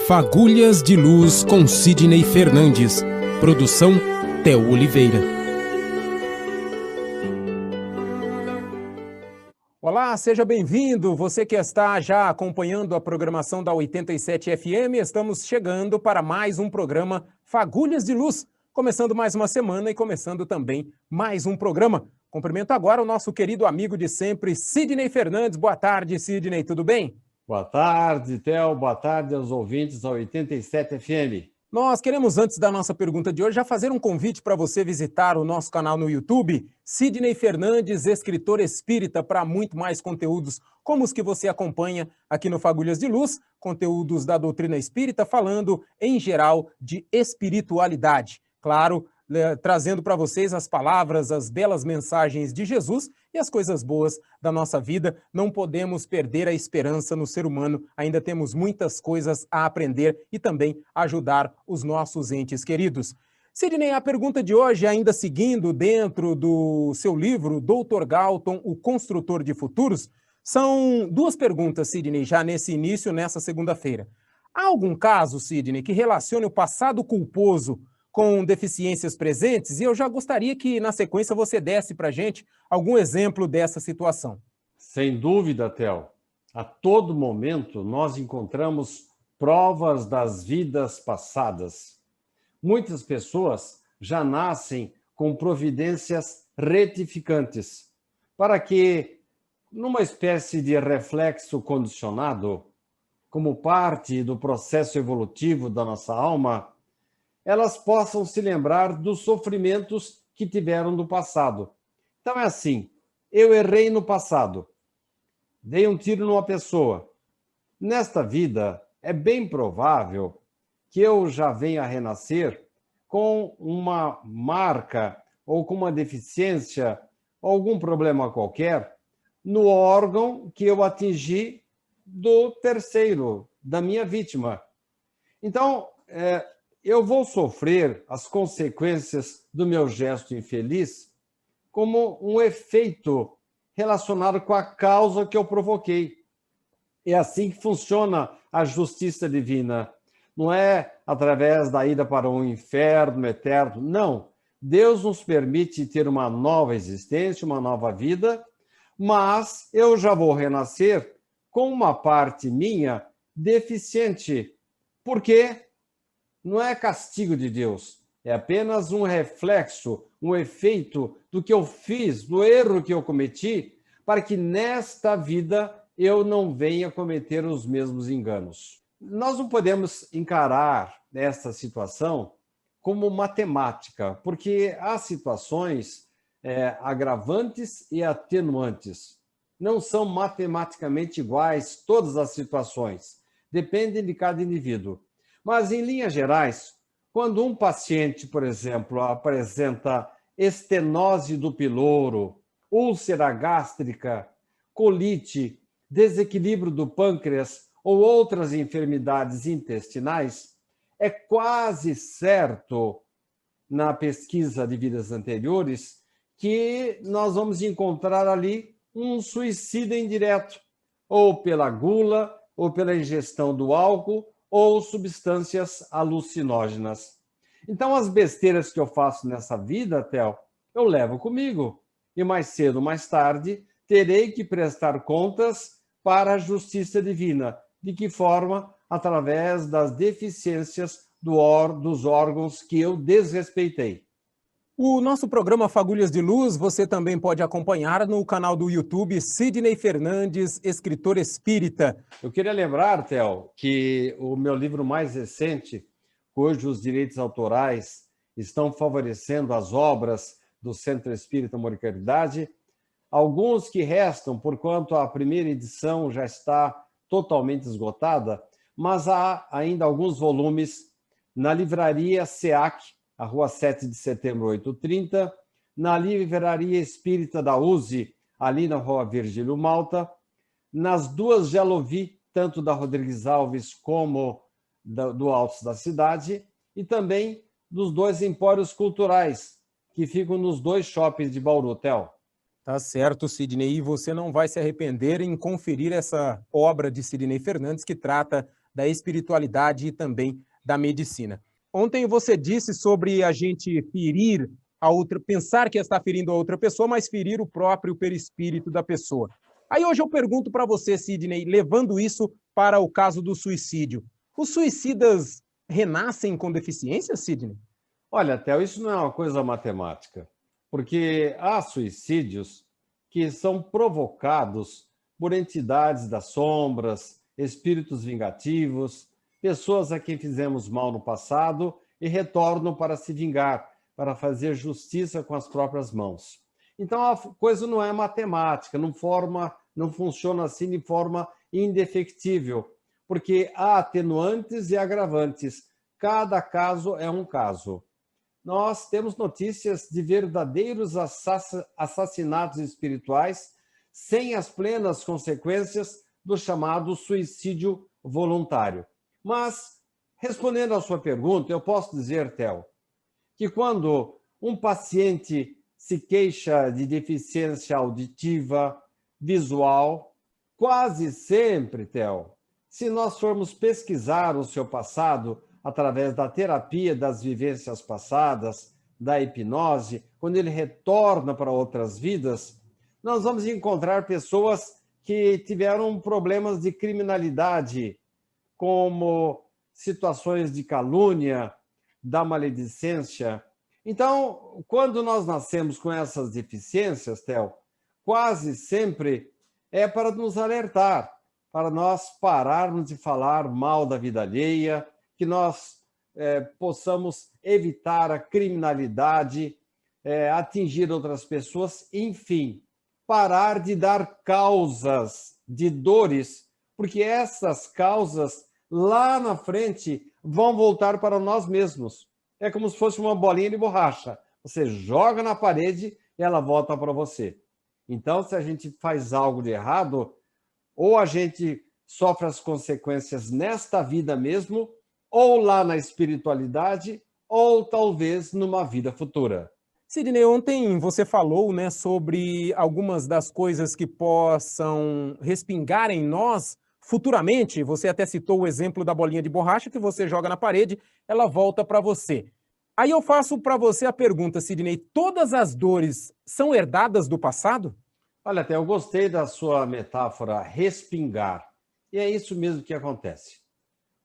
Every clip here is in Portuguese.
Fagulhas de Luz com Sidney Fernandes. Produção Theo Oliveira. Olá, seja bem-vindo. Você que está já acompanhando a programação da 87 FM, estamos chegando para mais um programa Fagulhas de Luz. Começando mais uma semana e começando também mais um programa. Cumprimento agora o nosso querido amigo de sempre, Sidney Fernandes. Boa tarde, Sidney, tudo bem? Boa tarde, Theo. Boa tarde aos ouvintes da 87 FM. Nós queremos, antes da nossa pergunta de hoje, já fazer um convite para você visitar o nosso canal no YouTube, Sidney Fernandes, escritor espírita, para muito mais conteúdos como os que você acompanha aqui no Fagulhas de Luz, conteúdos da doutrina espírita, falando, em geral, de espiritualidade. Claro, trazendo para vocês as palavras, as belas mensagens de Jesus e as coisas boas da nossa vida. Não podemos perder a esperança no ser humano, ainda temos muitas coisas a aprender e também ajudar os nossos entes queridos. Sidney, a pergunta de hoje, ainda seguindo dentro do seu livro, Dr. Galton, o Construtor de Futuros, são duas perguntas, Sidney, já nesse início, nessa segunda-feira. Há algum caso, Sidney, que relacione o passado culposo com deficiências presentes? E eu já gostaria que, na sequência, você desse para a gente algum exemplo dessa situação. Sem dúvida, Theo. A todo momento, nós encontramos provas das vidas passadas. Muitas pessoas já nascem com providências retificantes, para que, numa espécie de reflexo condicionado, como parte do processo evolutivo da nossa alma, elas possam se lembrar dos sofrimentos que tiveram no passado. Então é assim, eu errei no passado, dei um tiro numa pessoa. Nesta vida, é bem provável que eu já venha a renascer com uma marca ou com uma deficiência, ou algum problema qualquer, no órgão que eu atingi do terceiro, da minha vítima. Então, eu vou sofrer as consequências do meu gesto infeliz como um efeito relacionado com a causa que eu provoquei. É assim que funciona a justiça divina. Não é através da ida para um inferno eterno. Não. Deus nos permite ter uma nova existência, uma nova vida, mas eu já vou renascer com uma parte minha deficiente. Por quê? Não é castigo de Deus, é apenas um reflexo, um efeito do que eu fiz, do erro que eu cometi, para que nesta vida eu não venha cometer os mesmos enganos. Nós não podemos encarar esta situação como matemática, porque há situações agravantes e atenuantes. Não são matematicamente iguais todas as situações, dependem de cada indivíduo. Mas, em linhas gerais, quando um paciente, por exemplo, apresenta estenose do piloro, úlcera gástrica, colite, desequilíbrio do pâncreas ou outras enfermidades intestinais, é quase certo, na pesquisa de vidas anteriores, que nós vamos encontrar ali um suicídio indireto, ou pela gula, ou pela ingestão do álcool, ou substâncias alucinógenas. Então, as besteiras que eu faço nessa vida, Theo, eu levo comigo. E mais cedo ou mais tarde, terei que prestar contas para a justiça divina. De que forma? Através das deficiências dos órgãos que eu desrespeitei. O nosso programa Fagulhas de Luz você também pode acompanhar no canal do YouTube Sidney Fernandes, escritor espírita. Eu queria lembrar, Theo, que o meu livro mais recente, cujos direitos autorais estão favorecendo as obras do Centro Espírita Amor e Caridade, alguns que restam, porquanto a primeira edição já está totalmente esgotada, mas há ainda alguns volumes na livraria SEAC, a Rua 7 de Setembro, 830, na Livraria Espírita da USE, ali na Rua Virgílio Malta, nas duas Gelovi, tanto da Rodrigues Alves como do Altos da Cidade, e também dos dois empórios culturais, que ficam nos dois shoppings de Bauru, Theo. Tá certo, Sidney, e você não vai se arrepender em conferir essa obra de Sidney Fernandes, que trata da espiritualidade e também da medicina. Ontem você disse sobre a gente ferir a outra, pensar que está ferindo a outra pessoa, mas ferir o próprio perispírito da pessoa. Aí hoje eu pergunto para você, Sidney, levando isso para o caso do suicídio. Os suicidas renascem com deficiência, Sidney? Olha, Theo, isso não é uma coisa matemática, porque há suicídios que são provocados por entidades das sombras, espíritos vingativos, pessoas a quem fizemos mal no passado e retornam para se vingar, para fazer justiça com as próprias mãos. Então a coisa não é matemática, não funciona assim de forma indefectível, porque há atenuantes e agravantes. Cada caso é um caso. Nós temos notícias de verdadeiros assassinatos espirituais sem as plenas consequências do chamado suicídio voluntário. Mas, respondendo à sua pergunta, eu posso dizer, Theo, que quando um paciente se queixa de deficiência auditiva, visual, quase sempre, Theo, se nós formos pesquisar o seu passado através da terapia das vivências passadas, da hipnose, quando ele retorna para outras vidas, nós vamos encontrar pessoas que tiveram problemas de criminalidade, como situações de calúnia, da maledicência. Então, quando nós nascemos com essas deficiências, Theo, quase sempre é para nos alertar, para nós pararmos de falar mal da vida alheia, que nós possamos evitar a criminalidade, atingir outras pessoas, enfim, parar de dar causas de dores, porque essas causas lá na frente vão voltar para nós mesmos. É como se fosse uma bolinha de borracha. Você joga na parede e ela volta para você. Então, se a gente faz algo de errado, ou a gente sofre as consequências nesta vida mesmo, ou lá na espiritualidade, ou talvez numa vida futura. Sidney, ontem você falou, né, sobre algumas das coisas que possam respingar em nós futuramente. Você até citou o exemplo da bolinha de borracha que você joga na parede, ela volta para você. Aí eu faço para você a pergunta, Sidney, todas as dores são herdadas do passado? Olha, até eu gostei da sua metáfora respingar. E é isso mesmo que acontece.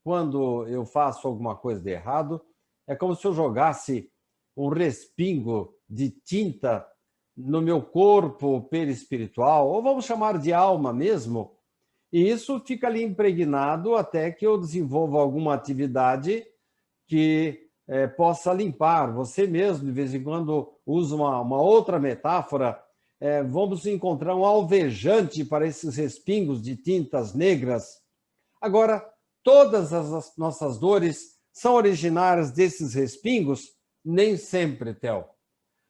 Quando eu faço alguma coisa de errado, é como se eu jogasse um respingo de tinta no meu corpo perispiritual, ou vamos chamar de alma mesmo, e isso fica ali impregnado até que eu desenvolva alguma atividade que possa limpar. Você mesmo, de vez em quando, usa uma outra metáfora, vamos encontrar um alvejante para esses respingos de tintas negras. Agora, todas as nossas dores são originárias desses respingos? Nem sempre, Theo.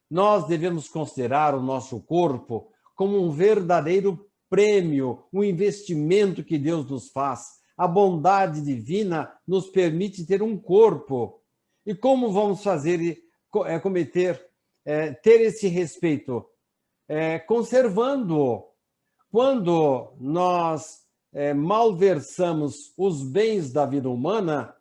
Nós devemos considerar o nosso corpo como um verdadeiro prêmio, um investimento que Deus nos faz. A bondade divina nos permite ter um corpo. E como vamos fazer, ter esse respeito? Conservando-o. Quando nós malversamos os bens da vida humana,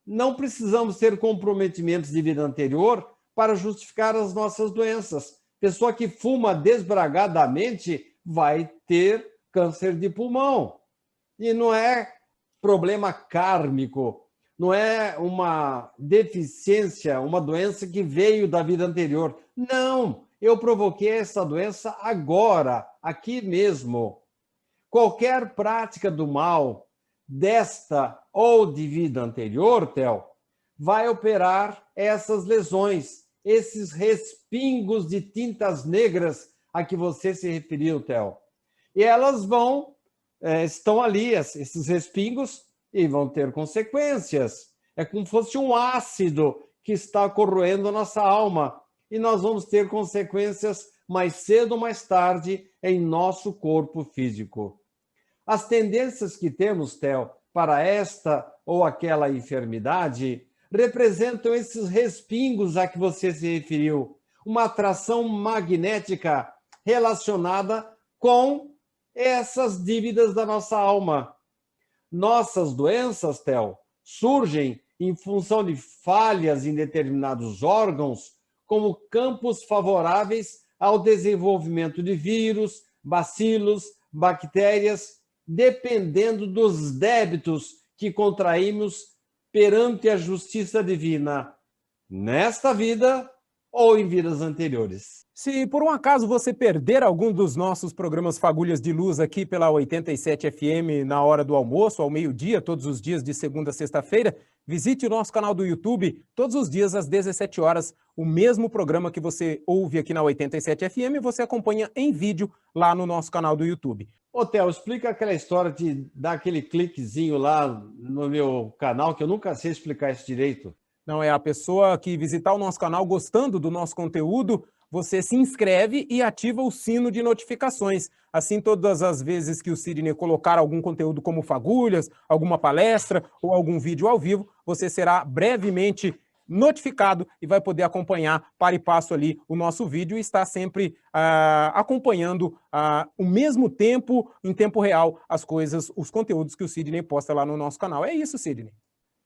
não precisamos ter comprometimentos de vida anterior para justificar as nossas doenças. Pessoa que fuma desbragadamente vai ter câncer de pulmão. E não é problema kármico, não é uma deficiência, uma doença que veio da vida anterior. Não, eu provoquei essa doença agora, aqui mesmo. Qualquer prática do mal, desta ou de vida anterior, Theo, vai operar essas lesões, esses respingos de tintas negras a que você se referiu, Theo. E elas estão ali, esses respingos, e vão ter consequências. É como se fosse um ácido que está corroendo a nossa alma. E nós vamos ter consequências mais cedo ou mais tarde em nosso corpo físico. As tendências que temos, Theo, para esta ou aquela enfermidade representam esses respingos a que você se referiu, uma atração magnética relacionada com essas dívidas da nossa alma. Nossas doenças, Theo, surgem em função de falhas em determinados órgãos, como campos favoráveis ao desenvolvimento de vírus, bacilos, bactérias, dependendo dos débitos que contraímos perante a justiça divina, nesta vida ou em vidas anteriores. Se por um acaso você perder algum dos nossos programas Fagulhas de Luz aqui pela 87 FM na hora do almoço, ao meio-dia, todos os dias de segunda a sexta-feira, visite o nosso canal do YouTube, todos os dias às 17 horas, o mesmo programa que você ouve aqui na 87 FM, você acompanha em vídeo lá no nosso canal do YouTube. Ô, Theo, explica aquela história de dar aquele cliquezinho lá no meu canal, que eu nunca sei explicar isso direito. Não, é a pessoa que visitar o nosso canal gostando do nosso conteúdo, você se inscreve e ativa o sino de notificações. Assim, todas as vezes que o Sidney colocar algum conteúdo como fagulhas, alguma palestra ou algum vídeo ao vivo, você será brevemente notificado e vai poder acompanhar para e passo ali o nosso vídeo e estar sempre acompanhando o mesmo tempo, em tempo real, as coisas, os conteúdos que o Sidney posta lá no nosso canal. É isso, Sidney.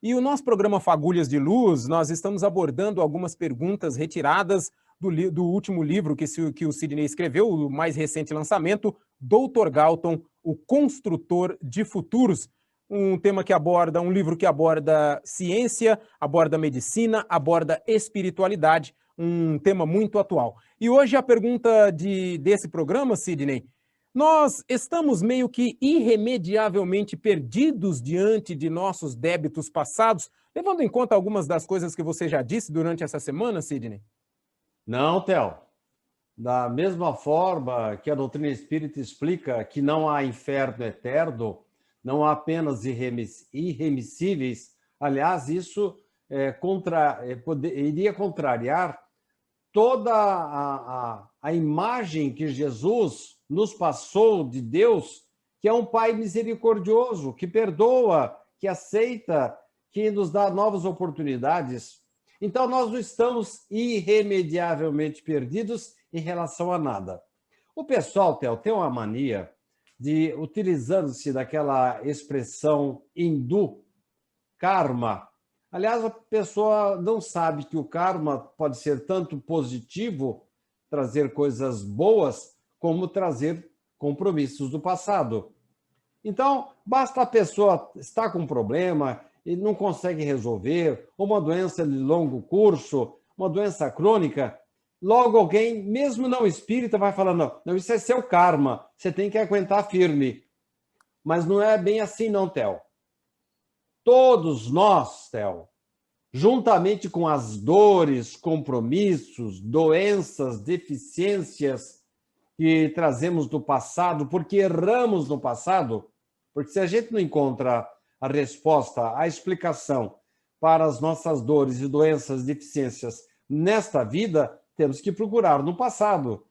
E o nosso programa Fagulhas de Luz, nós estamos abordando algumas perguntas retiradas do último livro que o Sidney escreveu, o mais recente lançamento, Dr. Galton, o Construtor de Futuros. Um tema que aborda, um livro que aborda ciência, aborda medicina, aborda espiritualidade, um tema muito atual. E hoje a pergunta desse programa, Sidney, nós estamos meio que irremediavelmente perdidos diante de nossos débitos passados, levando em conta algumas das coisas que você já disse durante essa semana, Sidney? Não, Theo. Da mesma forma que a doutrina espírita explica que não há inferno eterno, não há penas irremissíveis. Aliás, isso iria contrariar toda a imagem que Jesus nos passou de Deus, que é um Pai misericordioso, que perdoa, que aceita, que nos dá novas oportunidades. Então, nós não estamos irremediavelmente perdidos em relação a nada. O pessoal, Theo, tem uma mania de, utilizando-se daquela expressão hindu, karma. Aliás, a pessoa não sabe que o karma pode ser tanto positivo, trazer coisas boas, como trazer compromissos do passado. Então, basta a pessoa estar com um problema e não consegue resolver, ou uma doença de longo curso, uma doença crônica, logo alguém, mesmo não espírita, vai falando, não, isso é seu karma, você tem que aguentar firme. Mas não é bem assim não, Theo. Todos nós, Theo, juntamente com as dores, compromissos, doenças, deficiências que trazemos do passado, porque erramos no passado, porque se a gente não encontra a resposta, a explicação para as nossas dores e doenças, deficiências nesta vida, temos que procurar no passado.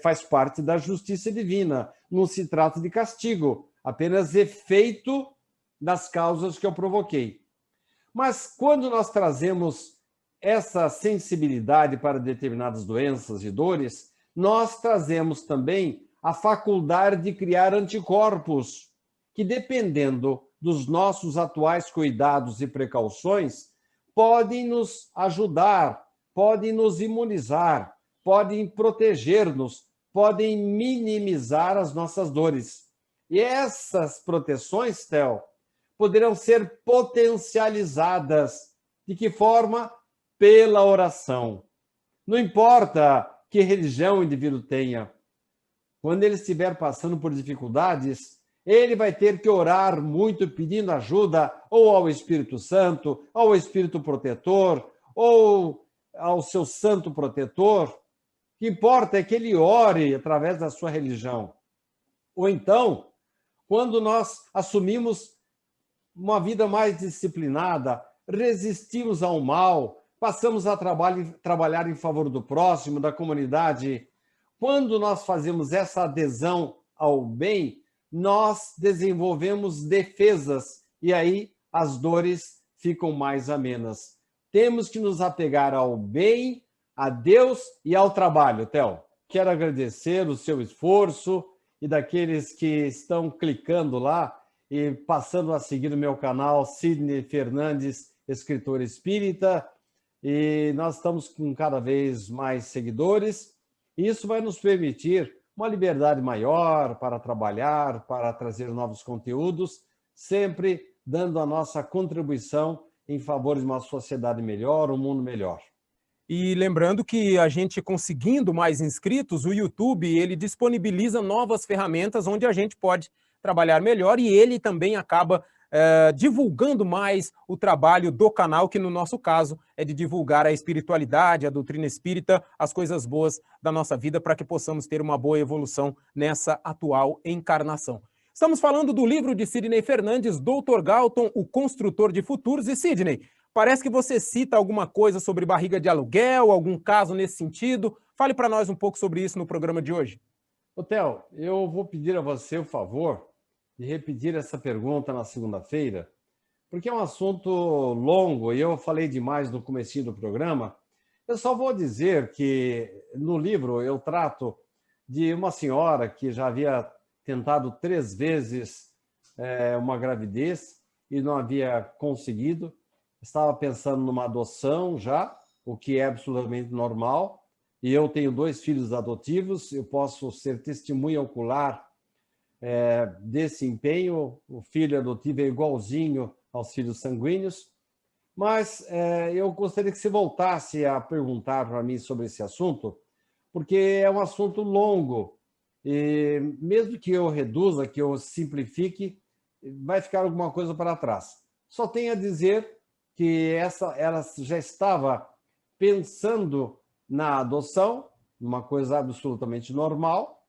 Faz parte da justiça divina. Não se trata de castigo, apenas efeito das causas que eu provoquei. Mas quando nós trazemos essa sensibilidade para determinadas doenças e dores, nós trazemos também a faculdade de criar anticorpos, que dependendo dos nossos atuais cuidados e precauções, podem nos ajudar, podem nos imunizar, podem proteger-nos, podem minimizar as nossas dores. E essas proteções, Theo, poderão ser potencializadas. De que forma? Pela oração. Não importa que religião o indivíduo tenha. Quando ele estiver passando por dificuldades, ele vai ter que orar muito, pedindo ajuda ou ao Espírito Santo, ao Espírito Protetor, ou ao seu Santo Protetor. O que importa é que ele ore através da sua religião. Ou então, quando nós assumimos uma vida mais disciplinada, resistimos ao mal, passamos a trabalhar em favor do próximo, da comunidade. Quando nós fazemos essa adesão ao bem, nós desenvolvemos defesas e aí as dores ficam mais amenas. Temos que nos apegar ao bem, a Deus e ao trabalho. Theo, quero agradecer o seu esforço e daqueles que estão clicando lá e passando a seguir o meu canal, Sidney Fernandes, escritor espírita, e nós estamos com cada vez mais seguidores, e isso vai nos permitir uma liberdade maior para trabalhar, para trazer novos conteúdos, sempre dando a nossa contribuição em favor de uma sociedade melhor, um mundo melhor. E lembrando que a gente conseguindo mais inscritos, o YouTube ele disponibiliza novas ferramentas onde a gente pode trabalhar melhor e ele também acaba divulgando mais o trabalho do canal, que no nosso caso é de divulgar a espiritualidade, a doutrina espírita, as coisas boas da nossa vida para que possamos ter uma boa evolução nessa atual encarnação. Estamos falando do livro de Sidney Fernandes, Dr. Galton, o Construtor de Futuros. E Sidney, parece que você cita alguma coisa sobre barriga de aluguel, algum caso nesse sentido. Fale para nós um pouco sobre isso no programa de hoje. Theo, eu vou pedir a você o favor de repetir essa pergunta na segunda-feira, porque é um assunto longo e eu falei demais no comecinho do programa. Eu só vou dizer que no livro eu trato de uma senhora que já havia tentado 3 vezes uma gravidez e não havia conseguido. Estava pensando numa adoção já, o que é absolutamente normal. E eu tenho 2 filhos adotivos, eu posso ser testemunha ocular desse empenho. O filho adotivo é igualzinho aos filhos sanguíneos. Mas eu gostaria que você voltasse a perguntar para mim sobre esse assunto, porque é um assunto longo. E mesmo que eu reduza, que eu simplifique, vai ficar alguma coisa para trás. Só tenho a dizer que ela já estava pensando na adoção, uma coisa absolutamente normal,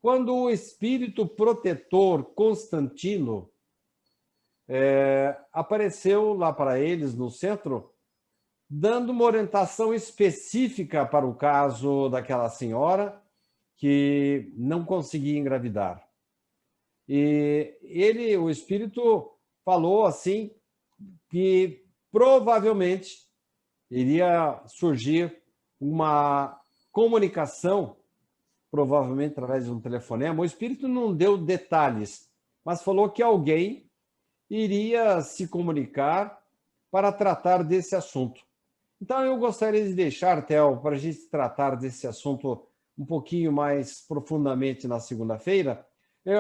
quando o espírito protetor Constantino apareceu lá para eles no centro, dando uma orientação específica para o caso daquela senhora que não conseguia engravidar. E o espírito, falou assim que provavelmente iria surgir uma comunicação, provavelmente através de um telefonema. O espírito não deu detalhes, mas falou que alguém iria se comunicar para tratar desse assunto. Então, eu gostaria de deixar, Theo, para a gente tratar desse assunto um pouquinho mais profundamente na segunda-feira,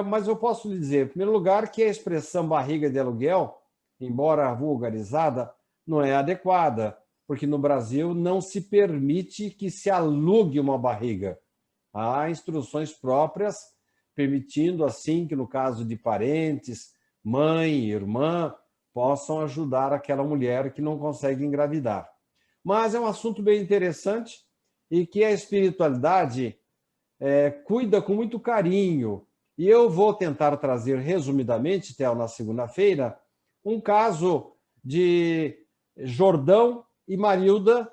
mas eu posso lhe dizer, em primeiro lugar, que a expressão barriga de aluguel, embora vulgarizada, não é adequada, porque no Brasil não se permite que se alugue uma barriga. Há instruções próprias permitindo, assim, que no caso de parentes, mãe, irmã, possam ajudar aquela mulher que não consegue engravidar. Mas é um assunto bem interessante e que a espiritualidade cuida com muito carinho. E eu vou tentar trazer resumidamente, Theo, na segunda-feira, um caso de Jordão e Marilda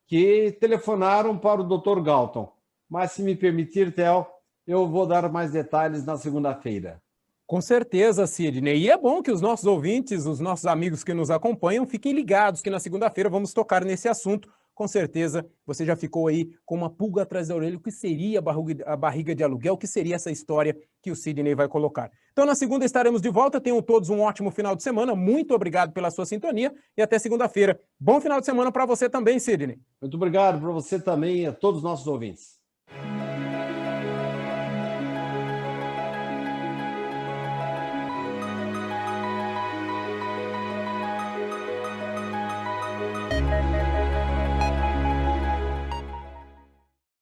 que telefonaram para o Dr. Galton. Mas, se me permitir, Theo, eu vou dar mais detalhes na segunda-feira. Com certeza, Sidney. E é bom que os nossos ouvintes, os nossos amigos que nos acompanham, fiquem ligados que na segunda-feira vamos tocar nesse assunto. Com certeza você já ficou aí com uma pulga atrás da orelha. O que seria a barriga de aluguel? O que seria essa história que o Sidney vai colocar? Então, na segunda estaremos de volta. Tenham todos um ótimo final de semana. Muito obrigado pela sua sintonia e até segunda-feira. Bom final de semana para você também, Sidney. Muito obrigado para você também e a todos os nossos ouvintes.